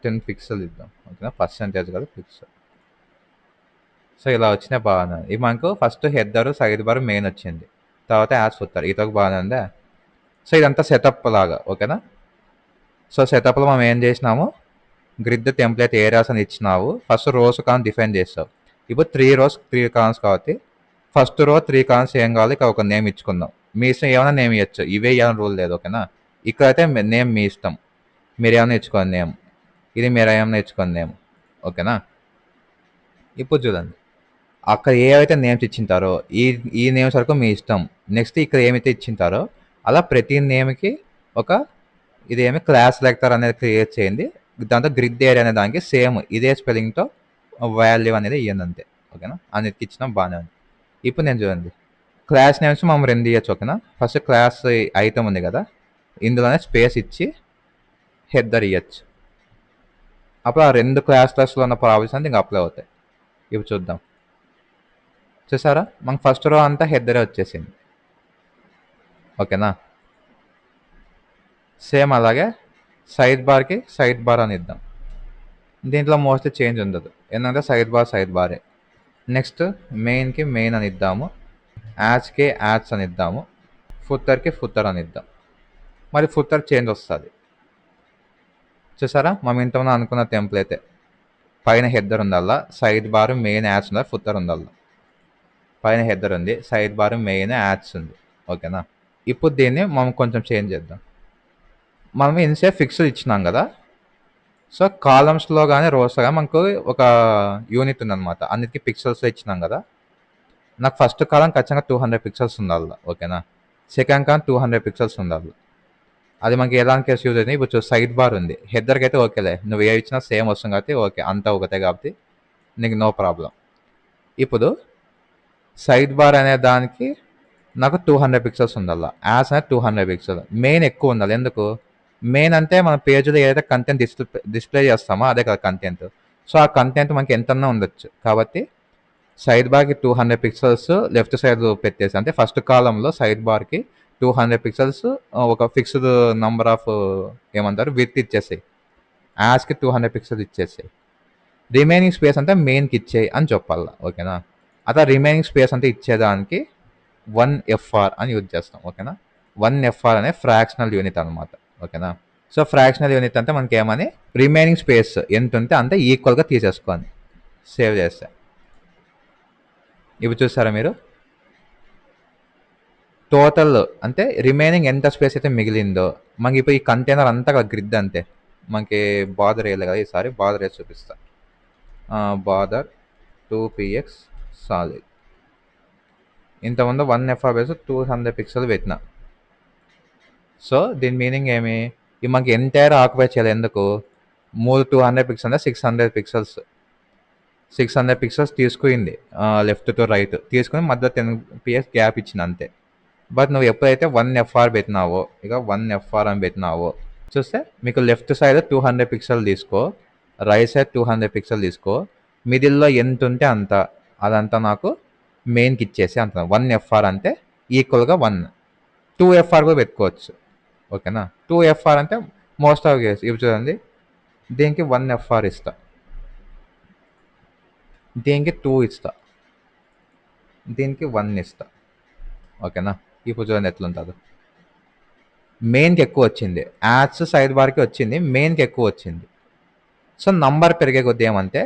10 పిక్సెల్ ఇద్దాం. ఓకేనా, పర్సెంటేజ్ కదా పిక్సెల్. సో ఇలా వచ్చినా బాగానే ఉంది. ఇది మనకు ఫస్ట్ హెద్దర్, సైడ్ బార్, మెయిన్ వచ్చింది, తర్వాత యాడ్స్ ఫుట్టర్. ఇతకు బాగానే ఉందా. సో ఇదంతా సెటప్ లాగా. ఓకేనా. సో సెటప్లో మనం ఏం చేసినాము, గ్రిడ్ టెంప్లెట్ ఏరియాస్ అని ఇచ్చినావు, ఫస్ట్ రోస్ కాన్ డిఫైన్ చేస్తావు. ఇప్పుడు 3 రోస్ 3 కాలమ్స్ కాబట్టి ఫస్ట్ రో 3 కాలమ్స్ ఏం కావాలి, ఇక్కడ ఒక నేమ్ ఇచ్చుకుందాం. మీ ఇష్టం ఏమైనా నేమ్ ఇవ్వచ్చు, ఇవే ఏమైనా రూల్ లేదు. ఓకేనా. ఇక్కడైతే నేమ్ మీ ఇష్టం, మీరు ఏమైనా ఇచ్చుకోండి నేమ్, ఇది మీరు ఏమైనా ఇచ్చుకోండి నేమ్. ఓకేనా? ఇప్పుడు చూడండి, అక్కడ ఏవైతే నేమ్స్ ఇచ్చింటారో ఈ ఈ నేమ్స్ వరకు మీ ఇష్టం. నెక్స్ట్ ఇక్కడ ఏమైతే ఇచ్చింటారో అలా ప్రతి నేమ్కి ఒక ఇదేమి క్లాస్ లెక్టర్ అనేది క్రియేట్ చేయండి. దాంతో గ్రిడ్ ఏరియా అనే దానికి సేమ్ ఇదే స్పెల్లింగ్తో వాల్యూ అనేది ఇవ్వండి అంతే. ఓకేనా? అన్నిటికి ఇచ్చినా బాగానే ఉంది. ఇప్పుడు నేను చూడండి, క్లాస్ నేమ్స్ మనం 2 ఇవ్వచ్చు. ఓకేనా? ఫస్ట్ క్లాస్ ఐటమ్ ఉంది కదా, ఇందులోనే స్పేస్ ఇచ్చి హెద్దర్ ఇవ్వచ్చు. అప్పుడు ఆ 2 క్లాస్లో ఉన్న ప్రాబ్లమ్స్ అంటే ఇంకా అప్లై అవుతాయి. ఇప్పుడు చూద్దాం. చూసారా, మనకు ఫస్ట్ రో అంతా హెద్దరే వచ్చేసింది. ఓకేనా? సేమ్ అలాగే సైడ్ బార్కి సైడ్ బార్ అని ఇద్దాం. దీంట్లో మోస్ట్లీ చేంజ్ ఉండదు, ఎందుకంటే సైడ్ బారే. నెక్స్ట్ మెయిన్కి మెయిన్ అని ఇద్దాము, యాడ్స్కి యాడ్స్ అని ఇద్దాము, ఫుట్టర్కి ఫుట్టర్ అని ఇద్దాం. మరి ఫుట్టర్ చేంజ్ వస్తుంది. చూసారా, మనం ఇంతకుముందు అనుకున్న టెంప్లైతే పైన హెద్దర్ ఉండాలా, సైడ్ బార్ మెయిన్ యాడ్స్ ఉండాలి, ఫుట్టర్ ఉండాలి. పైన హెద్దర్ ఉంది, సైడ్ బార్ మెయిన్ యాడ్స్ ఉంది. ఓకేనా? ఇప్పుడు దీన్ని మనం కొంచెం చేంజ్ చేద్దాం. మనం ఇన్సేపు ఫిక్స్డ్ ఇచ్చినాం కదా, సో కాలమ్స్లో కానీ రోస్లో కానీ మనకు ఒక యూనిట్ ఉందన్నమాట. అన్నిటికీ పిక్సెల్స్లో ఇచ్చినాం కదా. నాకు ఫస్ట్ కాలం ఖచ్చితంగా 200 పిక్సెల్స్ ఉండాలి. ఓకేనా? సెకండ్ కాలం 200 పిక్సెల్స్ ఉండాలి. అది మనకి ఎలాంటి కేసు యూజ్ అవుతుంది. ఇప్పుడు సైడ్ బార్ ఉంది, హెద్దర్కి అయితే ఓకేలే, నువ్వు ఏ ఇచ్చినా సేమ్ వస్తుంది కాబట్టి ఓకే, అంతా ఒకటే కాబట్టి నీకు నో ప్రాబ్లం. ఇప్పుడు సైడ్ బార్ అనే దానికి నాకు 200 పిక్సెల్స్ ఉండాలి, యాస్ అనేది 200 పిక్సెల్. మెయిన్ ఎక్కువ ఉండాలి. ఎందుకు? మెయిన్ అంటే మన పేజ్లో ఏదైతే కంటెంట్ డిస్ప్లే చేస్తామో అదే కదా కంటెంట్. సో ఆ కంటెంట్ మనకి ఎంతన్నా ఉండొచ్చు కాబట్టి సైడ్ బార్కి 200 పిక్సెల్స్ లెఫ్ట్ సైడ్ పెట్టేసి, అంటే ఫస్ట్ కాలంలో సైడ్ బార్కి 200 పిక్సెల్స్ ఒక ఫిక్స్డ్ నంబర్ ఆఫ్ ఏమంటారు విత్ ఇచ్చేసాయి. యాస్కి 200 పిక్సెల్స్ ఇచ్చేసాయి. రిమైనింగ్ స్పేస్ అంతా మెయిన్కి ఇచ్చేయి అని చెప్పాలి. ఓకేనా? అట్లా రిమైనింగ్ స్పేస్ అంతా ఇచ్చేదానికి 1FR అని యూజ్ చేస్తాం. ఓకేనా? 1FR అనే ఫ్రాక్షనల్ యూనిట్ అనమాట. ఓకేనా? సో ఫ్రాక్షనల్ యూనిట్ అంటే మనకి ఏమని, రిమైనింగ్ స్పేస్ ఎంత ఉంటే అంత ఈక్వల్గా తీసేసుకోండి. సేవ్ చేస్తే ఇప్పుడు చూసారా మీరు, టోటల్ అంటే రిమైనింగ్ ఎంత స్పేస్ అయితే మిగిలిందో మనకి ఇప్పుడు ఈ కంటైనర్ అంతా గ్రిడ్ అంతే. మనకి బార్డర్ వేయలేదు కదా, ఈసారి బార్డర్ వేసి చూపిస్తా. Border 2px solid. ఇంతకుముందు 1FR బేస్ 200 పిక్సెల్ పెట్టిన. సో దీని మీనింగ్ ఏమి, ఇది మనకి ఎంటైర్ ఆక్యుపై చేయాలి. ఎందుకు? 200 పిక్సెల్ అంటే 600 పిక్సెల్స్. 600 పిక్సెల్స్ తీసుకుంది లెఫ్ట్ టు రైట్, తీసుకుని మధ్య 10px గ్యాప్ ఇచ్చిన అంతే. బట్ నువ్వు ఎప్పుడైతే 1FR పెట్టినావో, ఇక 1FR అని పెట్టినావో చూస్తే మీకు లెఫ్ట్ సైడ్ 200 పిక్సెల్ తీసుకో, రైట్ సైడ్ 200 పిక్సెల్ తీసుకో, మిడిల్లో ఎంత ఉంటే అంత అదంతా నాకు మెయిన్కి ఇచ్చేసి అంటున్నాను. 1FR అంటే ఈక్వల్గా 1. 2FR కూడా పెట్టుకోవచ్చు. ఓకేనా? 2FR అంటే మోస్ట్ ఆఫ్ కేస్ ఇవి చూడండి, దీనికి 1FR ఇస్తా, దీనికి 2 ఇస్తా, దీనికి 1 ఇస్తా. ఓకేనా? ఇప్పుడు చూడండి ఎట్లుంటుందో. మెయిన్కి ఎక్కువ వచ్చింది, యాడ్స్ సైడ్ బార్కి వచ్చింది, మెయిన్కి ఎక్కువ వచ్చింది. సో నంబర్ పెరిగే కొద్ది ఏమంటే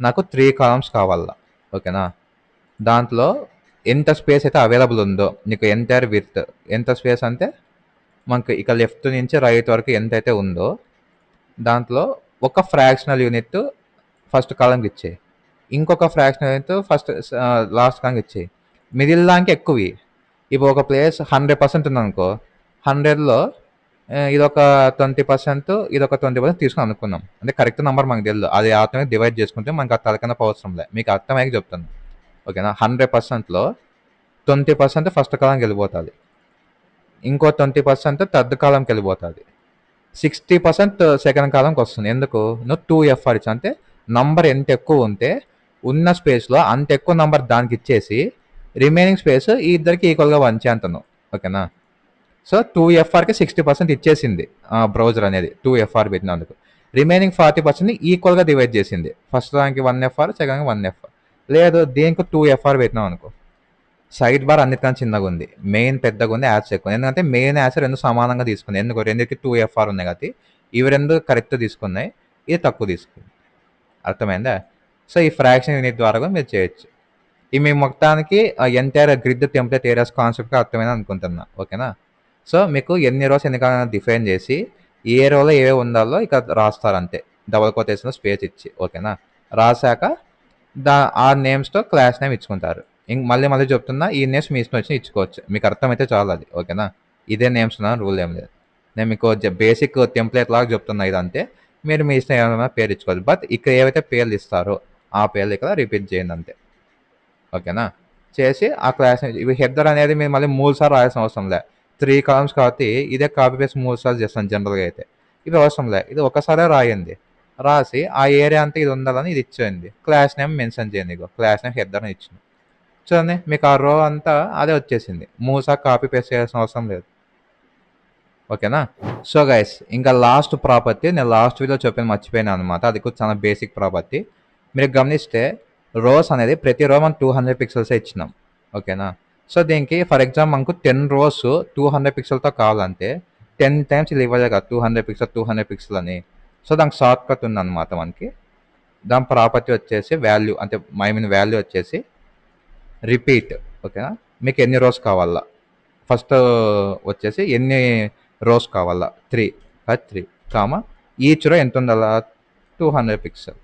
నాకు 3 కాలమ్స్ కావాలా. ఓకేనా? దాంట్లో ఎంత స్పేస్ అయితే అవైలబుల్ ఉందో నీకు ఎంటైర్ విత్ ఎంత స్పేస్ అంటే మనకు ఇక లెఫ్ట్ నుంచి రైట్ వరకు ఎంతైతే ఉందో దాంట్లో ఒక ఫ్రాక్షనల్ యూనిట్ ఫస్ట్ కాలంకి ఇచ్చేయి, ఇంకొక ఫ్రాక్షనల్ యూనిట్ ఫస్ట్ లాస్ట్ కాలంకి ఇచ్చేయి, మిడిల్ దానికి ఎక్కువ. ఇప్పుడు ఒక ప్లేస్ 100% ఉందనుకో, 100లో ఇదొక 20%, ఇదొక 20% తీసుకుని అనుకున్నాం. అంటే కరెక్ట్ నెంబర్ మనకు తెలియదు, అది ఆటోమేటిక్ డివైడ్ చేసుకుంటే మనకు ఆ తలకనపు అవసరం లేదు. మీకు అర్థమయ్యాక చెప్తాను. ఓకేనా? 100%లో 20% ఫస్ట్ కాలంకి వెళ్ళిపోతుంది, ఇంకో 20% థర్డ్ కాలంకి వెళ్ళిపోతుంది, 60% సెకండ్ కాలంకి వస్తుంది. ఎందుకు? నువ్వు 2FR ఇచ్చా అంటే నంబర్ ఎంత ఎక్కువ ఉంటే ఉన్న స్పేస్లో అంత ఎక్కువ నంబర్ దానికి ఇచ్చేసి రిమైనింగ్ స్పేస్ ఈ ఇద్దరికి ఈక్వల్గా వంచే అంటున్నావు. ఓకేనా? సో 2FRకి 60% ఇచ్చేసింది బ్రౌజర్ అనేది 2FR పెట్టినందుకు. రిమైనింగ్ 40% ఈక్వల్గా డివైడ్ చేసింది. ఫస్ట్ దానికి 1FR, సెకండ్కి 1FR. లేదు దీనికి 2FR పెట్టినాం అనుకో, సైడ్ బార్ అన్నిటికన్నా చిన్నగా ఉంది, మెయిన్ పెద్దగా ఉంది, యాడ్స్ ఎక్కువ. ఎందుకంటే మెయిన్ యాడ్స్ రెండు సమానంగా తీసుకుంది. ఎందుకు? రెండింటికి 2FR ఉన్నాయి కాబట్టి ఇవి రెండు కరెక్ట్ తీసుకున్నాయి, ఇది తక్కువ తీసుకుంది. అర్థమైందా? సో ఈ ఫ్రాక్షన్ యూనిట్ ద్వారా కూడా మీరు చేయొచ్చు. ఈ మీ మొత్తానికి ఎంటైర్ గ్రిడ్ టెంప్లెట్ ఏరియాస్ కాన్సెప్ట్గా అర్థమైంది అనుకుంటున్నా. ఓకేనా? సో మీకు ఎన్ని రోస్ ఎన్ని కావాలని డిఫైన్ చేసి ఏ రోలో ఏవే ఉండాలో ఇక రాస్తారు అంతే, డబల్ కొటేషన్ స్పేస్ ఇచ్చి. ఓకేనా? రాశాక ఆ నేమ్స్తో క్లాస్ నేమ్ ఇచ్చుకుంటారు. మళ్ళీ మళ్ళీ చెప్తున్నా, ఈ నేమ్స్ మీ ఇష్టం వచ్చి ఇచ్చుకోవచ్చు, మీకు అర్థమైతే చాలు అది. ఓకేనా? ఇదే నేమ్స్ ఉన్న రూల్ ఏం లేదు. నేను మీకు బేసిక్ టెంప్లెట్ లాగా చెప్తున్నా ఇదంతే. మీరు మీ ఇష్టం ఏమైనా పేరు ఇచ్చుకోవచ్చు. బట్ ఇక్కడ ఏవైతే పేర్లు ఇస్తారో ఆ పేర్లు ఇక్కడ రిపీట్ చేయండి అంతే. ఓకేనా? చేసి ఆ క్లాస్ ఇవి హెడర్ అనేది మీరు మళ్ళీ 3 సార్లు రాయాల్సిన అవసరం లే. 3 కాలమ్స్ కాబట్టి ఇదే కాపీ పేస్ట్ 3 సార్లు చేస్తాను జనరల్గా అయితే. ఇది అవసరం లే, ఇది ఒకసారే రాయండి. రాసి ఆ ఏరియా అంతా ఇది ఉండాలని ఇది ఇచ్చేయండి. క్లాస్ నేమ్ మెన్షన్ చేయండి. ఇగో క్లాస్ నేమ్ హెడర్ అని ఇచ్చింది. చూడండి మీకు ఆ రో అంతా అదే వచ్చేసింది. 3 సార్లు కాపీ పేస్ట్ చేయాల్సిన అవసరం లేదు. ఓకేనా? సో గైస్, ఇంకా లాస్ట్ ప్రాపర్టీ నేను లాస్ట్ వీడియో చెప్పాను, మర్చిపోయాను అనమాట. అది కూడా చాలా బేసిక్ ప్రాపర్టీ. మీరు గమనిస్తే రోస్ అనేది ప్రతి రో మనం 200 పిక్సెల్సే ఇచ్చినాం. ఓకేనా? సో దీనికి ఫర్ ఎగ్జాంపుల్ మనకు 10 రోస్ 200 పిక్సెల్తో కావాలంటే 10 టైమ్స్ ఇది ఇవ్వాలి కదా, 200 పిక్సెల్ అని. సో దానికి షార్ట్ కట్ ఉందన్నమాట మనకి. దాని ప్రాపర్టీ వచ్చేసి వాల్యూ, అంటే వాల్యూ వచ్చేసి రిపీట్. ఓకేనా? మీకు ఎన్ని రోస్ కావాలా, ఫస్ట్ వచ్చేసి ఎన్ని రోస్ కావాలా, 3 కామా ఈచ్ రో ఎంత ఉండాలా, 200 పిక్సెల్.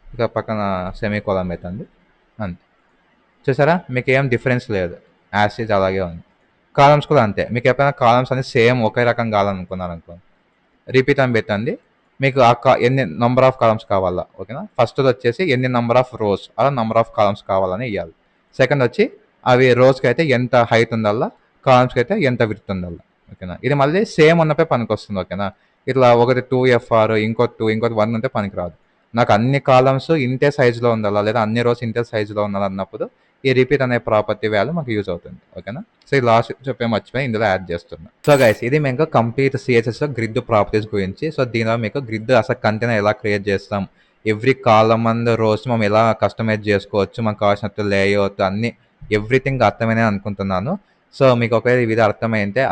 ఇక పక్కన సెమీకోలన్ పెట్టండి అంతే. చూసారా, మీకు ఏం డిఫరెన్స్ లేదు, యాసిడ్ అలాగే ఉంది. కాలమ్స్ కూడా అంతే. మీకు ఎప్పుడైనా కాలమ్స్ అనేది సేమ్ ఒకే రకం కావాలనుకున్నారు అనుకోండి, రిపీట్ అని పెట్టండి. మీకు ఎన్ని నంబర్ ఆఫ్ కాలమ్స్ కావాలా. ఓకేనా? ఫస్ట్ వచ్చేసి ఎన్ని నంబర్ ఆఫ్ రోస్ అలా నంబర్ ఆఫ్ కాలమ్స్ కావాలని ఇవ్వాలి. సెకండ్ వచ్చి అవి రోస్కి అయితే ఎంత హైట్ ఉండాలా, కాలమ్స్కి అయితే ఎంత విడ్త్ ఉండాలా. ఓకేనా? ఇది మళ్ళీ సేమ్ ఉన్నపై పనికి వస్తుంది. ఓకేనా? ఇట్లా ఒకటి 2FR ఇంకోటి 1 ఉంటే పనికి రాదు. నాకు అన్ని కాలమ్స్ ఇంతే సైజులో ఉండాలా, లేదా అన్ని రోస్ ఇంతే సైజులో ఉండాలి అన్నప్పుడు ఈ రిపీట్ అనే ప్రాపర్టీ వాల్యూ మాకు యూజ్ అవుతుంది. ఓకేనా? సో ఈ లాస్ట్ చెప్పే మర్చిపోయి ఇందులో యాడ్ చేస్తున్నాం. సో గైస్, ఇది మీకు కంప్లీట్ CSS గ్రిడ్ ప్రాపర్టీస్ గురించి. సో దీనిలో మీకు గ్రిడ్ అసలు కంటైనర్ ఎలా క్రియేట్ చేస్తాం, ఎవ్రీ కాలమ్ అండ్ రోస్ మనం ఎలా కస్టమైజ్ చేసుకోవచ్చు, మనకు కావాల్సినట్టు లేఅవుట్ అన్ని ఎవ్రీథింగ్ అర్థమైనా అనుకుంటున్నాను. సో మీకు ఒకవేళ ఈ వీడియో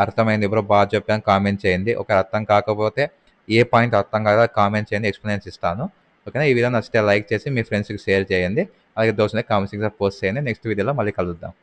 అర్థమైంది బ్రో బాగా చెప్పాను కామెంట్ చేయండి. ఒకవేళ అర్థం కాకపోతే ఏ పాయింట్ అర్థం కాదా కామెంట్ చేయండి, ఎక్స్ప్లెయిన్స్ ఇస్తాను. ఓకేనా? ఈ వీడియో నచ్చితే లైక్ చేసి మీ ఫ్రెండ్స్కి షేర్ చేయండి. అలాగే దోస్తులకి కామెంట్ సెక్షన్లో పోస్ట్ చేయండి. నెక్స్ట్ వీడియోలో మళ్ళీ కలుద్దాం.